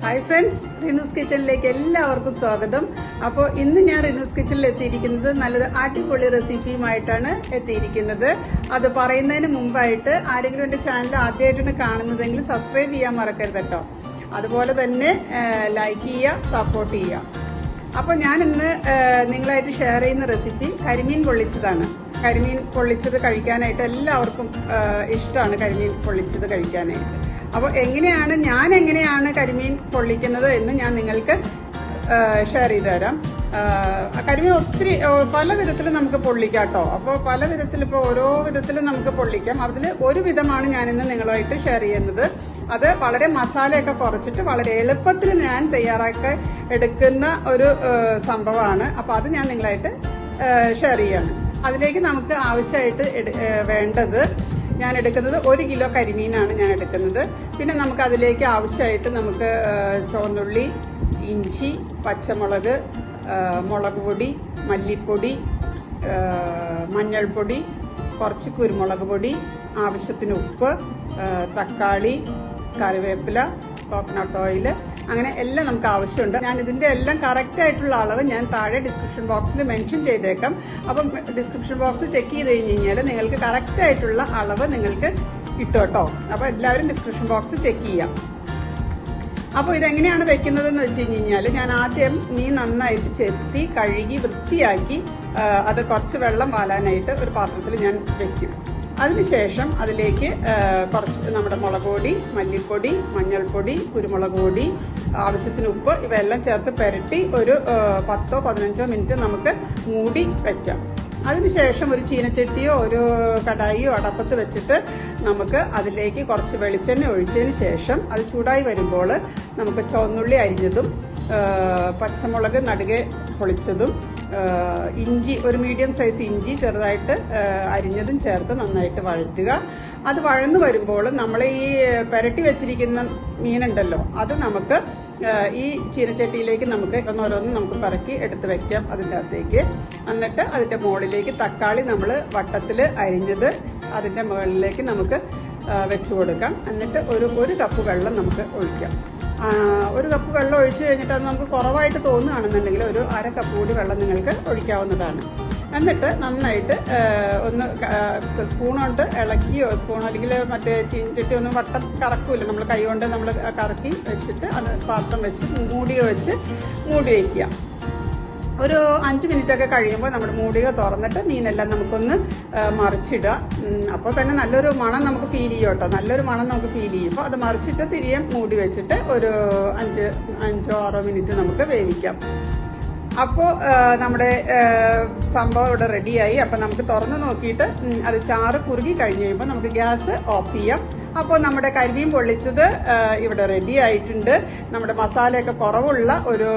Hi friends, Rinoos കിച്ചണിലേക്ക് എല്ലാവർക്കും സ്വാഗതം. അപ്പോൾ ഇന്ന് ഞാൻ റിനൂസ് കിച്ചണിൽ എത്തിയിരിക്കുന്നത് നല്ലൊരു അടിപൊളി റെസിപ്പിയുമായിട്ടാണ് എത്തിയിരിക്കുന്നത്. അത് പറയുന്നതിന് മുമ്പായിട്ട് ആരെങ്കിലും എൻ്റെ ചാനൽ ആദ്യമായിട്ടാണ് കാണുന്നതെങ്കിൽ സബ്സ്ക്രൈബ് ചെയ്യാൻ മറക്കരുത് കേട്ടോ. അതുപോലെ തന്നെ ലൈക്ക് ചെയ്യുക, സപ്പോർട്ട് ചെയ്യുക. അപ്പോൾ ഞാൻ ഇന്ന് നിങ്ങളായിട്ട് ഷെയർ ചെയ്യുന്ന റെസിപ്പി കരിമീൻ പൊള്ളിച്ചതാണ്. കരിമീൻ പൊള്ളിച്ചത് കഴിക്കാനായിട്ട് എല്ലാവർക്കും ഇഷ്ടമാണ് കരിമീൻ പൊള്ളിച്ചത് കഴിക്കാനായിട്ട്. അപ്പോൾ ഞാൻ എങ്ങനെയാണ് കരിമീൻ പൊള്ളിക്കുന്നത് എന്ന് ഞാൻ നിങ്ങൾക്ക് ഷെയർ ചെയ്ത് തരാം. കരിമീൻ ഒത്തിരി പല വിധത്തിൽ നമുക്ക് പൊള്ളിക്കാം കേട്ടോ. അപ്പോൾ പല വിധത്തിൽ ഇപ്പോൾ ഓരോ വിധത്തിലും നമുക്ക് പൊള്ളിക്കാം. അതിൽ ഒരു വിധമാണ് ഞാനിന്ന് നിങ്ങളുമായിട്ട് ഷെയർ ചെയ്യുന്നത്. അത് വളരെ മസാലയൊക്കെ കുറച്ചിട്ട് വളരെ എളുപ്പത്തിൽ ഞാൻ തയ്യാറാക്കി എടുക്കുന്ന ഒരു സംഭവമാണ്. അപ്പോൾ അത് ഞാൻ നിങ്ങളായിട്ട് ഷെയർ ചെയ്യാണ്. അതിലേക്ക് നമുക്ക് ആവശ്യമായിട്ട് വേണ്ടത് ഞാൻ എടുക്കുന്നത് 1 കിലോ കരിമീനാണ് ഞാൻ എടുക്കുന്നത്. പിന്നെ നമുക്ക് അതിലേക്ക് ആവശ്യമായിട്ട് നമുക്ക് ചുവന്നുള്ളി, ഇഞ്ചി, പച്ചമുളക്, മുളക് പൊടി, മല്ലിപ്പൊടി, മഞ്ഞൾപ്പൊടി, കുറച്ച് കുരുമുളക് പൊടി, ആവശ്യത്തിന് ഉപ്പ്, തക്കാളി, കറിവേപ്പില, കോക്കനട്ട് ഓയിൽ, അങ്ങനെ എല്ലാം നമുക്ക് ആവശ്യമുണ്ട്. ഞാൻ ഇതിന്റെ എല്ലാം കറക്റ്റ് ആയിട്ടുള്ള അളവ് ഞാൻ താഴെ ഡിസ്ക്രിപ്ഷൻ ബോക്സിൽ മെൻഷൻ ചെയ്തേക്കാം. അപ്പം ഡിസ്ക്രിപ്ഷൻ ബോക്സ് ചെക്ക് ചെയ്ത് കഴിഞ്ഞാൽ നിങ്ങൾക്ക് കറക്റ്റ് ആയിട്ടുള്ള അളവ് നിങ്ങൾക്ക് കിട്ടും കേട്ടോ. അപ്പോൾ എല്ലാവരും ഡിസ്ക്രിപ്ഷൻ ബോക്സ് ചെക്ക് ചെയ്യാം. അപ്പോൾ ഇതെങ്ങനെയാണ് വെക്കുന്നതെന്ന് വെച്ച് കഴിഞ്ഞാൽ, ഞാൻ ആദ്യം മീൻ നന്നായിട്ട് ചെത്തി കഴുകി വൃത്തിയാക്കി അത് കുറച്ച് വെള്ളം വാലാനായിട്ട് ഒരു പാത്രത്തിൽ ഞാൻ വെക്കും. അതിനുശേഷം അതിലേക്ക് കുറച്ച് നമ്മുടെ മുളക് പൊടി, മല്ലിപ്പൊടി, മഞ്ഞൾപ്പൊടി, കുരുമുളക് പൊടി, ആവശ്യത്തിന് ഉപ്പ്, ഇവയെല്ലാം ചേർത്ത് പുരട്ടി ഒരു 10-15 മിനിറ്റ് നമുക്ക് മൂടി വയ്ക്കാം. അതിനുശേഷം ഒരു ചീനച്ചട്ടിയോ ഒരു കടായിയോ അടപ്പത്ത് വെച്ചിട്ട് നമുക്ക് അതിലേക്ക് കുറച്ച് വെളിച്ചെണ്ണ ഒഴിച്ചതിന് ശേഷം അത് ചൂടായി വരുമ്പോൾ നമുക്ക് ചുവന്നുള്ളി അരിഞ്ഞതും, പച്ചമുളക് നടുകെ പൊളിച്ചതും, ഇഞ്ചി ഒരു മീഡിയം സൈസ് ഇഞ്ചി ചെറുതായിട്ട് അരിഞ്ഞതും ചേർത്ത് നന്നായിട്ട് വഴറ്റുക. അത് വഴന്നു വരുമ്പോൾ നമ്മൾ ഈ പുരട്ടി വെച്ചിരിക്കുന്ന മീനുണ്ടല്ലോ, അത് നമുക്ക് ഈ ചീനച്ചട്ടിയിലേക്ക് നമുക്ക് ഓരോന്ന് നമുക്ക് പറക്കി എടുത്ത് വെക്കാം അതിൻ്റെ അകത്തേക്ക്. എന്നിട്ട് അതിൻ്റെ മുകളിലേക്ക് തക്കാളി നമ്മൾ വട്ടത്തിൽ അരിഞ്ഞത് അതിൻ്റെ മുകളിലേക്ക് നമുക്ക് വെച്ചു കൊടുക്കാം. എന്നിട്ട് ഒരു കപ്പ് വെള്ളം നമുക്ക് ഒഴിക്കാം. 1 കപ്പ് വെള്ളം ഒഴിച്ചു കഴിഞ്ഞിട്ട് അത് നമുക്ക് കുറവായിട്ട് തോന്നുകയാണെന്നുണ്ടെങ്കിൽ ഒരു 1/2 കപ്പ് കൂടി വെള്ളം നിങ്ങൾക്ക് ഒഴിക്കാവുന്നതാണ്. എന്നിട്ട് നന്നായിട്ട് ഒന്ന് സ്പൂൺ കൊണ്ട് ഇളക്കിയോ, സ്പൂൺ അല്ലെങ്കിൽ മറ്റേ ചീനച്ചട്ടി ഒന്നും വട്ടം കറക്കൂല, നമ്മൾ കൈ കൊണ്ട് നമ്മൾ കറക്കി വെച്ചിട്ട് അത് പാത്രം വെച്ച് മൂടി വയ്ക്കുക. ഒരു 5 മിനിറ്റൊക്കെ കഴിയുമ്പോൾ നമ്മുടെ മൂടിക തുറന്നിട്ട് മീനെല്ലാം നമുക്കൊന്ന് മറിച്ചിടുക. അപ്പോൾ തന്നെ നല്ലൊരു മണം നമുക്ക് ഫീൽ ചെയ്യും കേട്ടോ. നല്ലൊരു മണം നമുക്ക് ഫീൽ ചെയ്യുമ്പോൾ അത് മറിച്ചിട്ട് തിരികെ മൂടി വെച്ചിട്ട് ഒരു 5-6 മിനിറ്റ് നമുക്ക് വേവിക്കാം. അപ്പോൾ നമ്മുടെ സംഭവം ഇവിടെ റെഡിയായി. അപ്പോൾ നമുക്ക് തുറന്ന് നോക്കിയിട്ട് അത് ചാറ് കുറുകി കഴിഞ്ഞ് കഴിയുമ്പോൾ നമുക്ക് ഗ്യാസ് ഓഫ് ചെയ്യാം. അപ്പോൾ നമ്മുടെ കരിമീൻ പൊള്ളിച്ചത് ഇവിടെ റെഡി ആയിട്ടുണ്ട്. നമ്മുടെ മസാലയൊക്കെ കുറവുള്ള ഒരു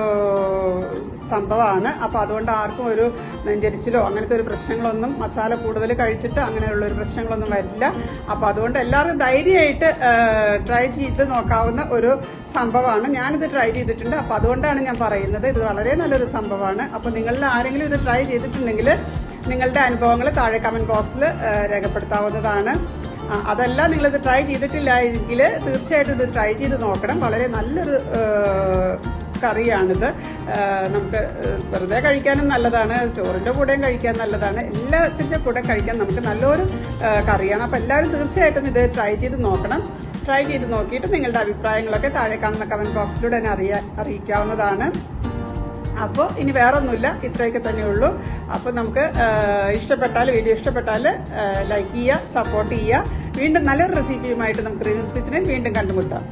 സംഭവമാണ്. അപ്പോൾ അതുകൊണ്ട് ആർക്കും ഒരു നെഞ്ചരിച്ചിലോ അങ്ങനത്തെ ഒരു പ്രശ്നങ്ങളൊന്നും, മസാല കൂടുതൽ കഴിച്ചിട്ട് അങ്ങനെയുള്ള ഒരു പ്രശ്നങ്ങളൊന്നും വരില്ല. അപ്പോൾ അതുകൊണ്ട് എല്ലാവർക്കും ധൈര്യമായിട്ട് ട്രൈ ചെയ്ത് നോക്കാവുന്ന ഒരു സംഭവമാണ്. ഞാനിത് ട്രൈ ചെയ്തിട്ടുണ്ട്. അപ്പോൾ അതുകൊണ്ടാണ് ഞാൻ പറയുന്നത്, ഇത് വളരെ നല്ലൊരു സംഭവമാണ്. അപ്പോൾ നിങ്ങളിൽ ആരെങ്കിലും ഇത് ട്രൈ ചെയ്തിട്ടുണ്ടെങ്കിൽ നിങ്ങളുടെ അനുഭവങ്ങൾ താഴെ കമൻറ്റ് ബോക്സിൽ രേഖപ്പെടുത്താവുന്നതാണ്. അതല്ല നിങ്ങളിത് ട്രൈ ചെയ്തിട്ടില്ല എങ്കിൽ തീർച്ചയായിട്ടും ഇത് ട്രൈ ചെയ്ത് നോക്കണം. വളരെ നല്ലൊരു കറിയാണിത്. നമുക്ക് വെറുതെ കഴിക്കാനും നല്ലതാണ്, ചോറിൻ്റെ കൂടെയും കഴിക്കാൻ നല്ലതാണ്, എല്ലാത്തിൻ്റെ കൂടെ കഴിക്കാൻ നമുക്ക് നല്ലൊരു കറിയാണ്. അപ്പോൾ എല്ലാവരും തീർച്ചയായിട്ടും ഇത് ട്രൈ ചെയ്ത് നോക്കണം. ട്രൈ ചെയ്ത് നോക്കിയിട്ട് നിങ്ങളുടെ അഭിപ്രായങ്ങളൊക്കെ താഴെ കാണുന്ന കമൻറ്റ് ബോക്സിലൂടെ തന്നെ അറിയിക്കാവുന്നതാണ്. അപ്പോൾ ഇനി വേറൊന്നുമില്ല, ഇത്രയൊക്കെ തന്നെയുള്ളൂ. അപ്പോൾ നമുക്ക് വീഡിയോ ഇഷ്ടപ്പെട്ടാൽ ലൈക്ക് ചെയ്യുക, സപ്പോർട്ട് ചെയ്യുക. വീണ്ടും നല്ലൊരു റെസിപ്പിയുമായിട്ട് നമുക്ക് റിനൂസ് കിച്ചണിൽ വീണ്ടും കണ്ടുമുട്ടാം.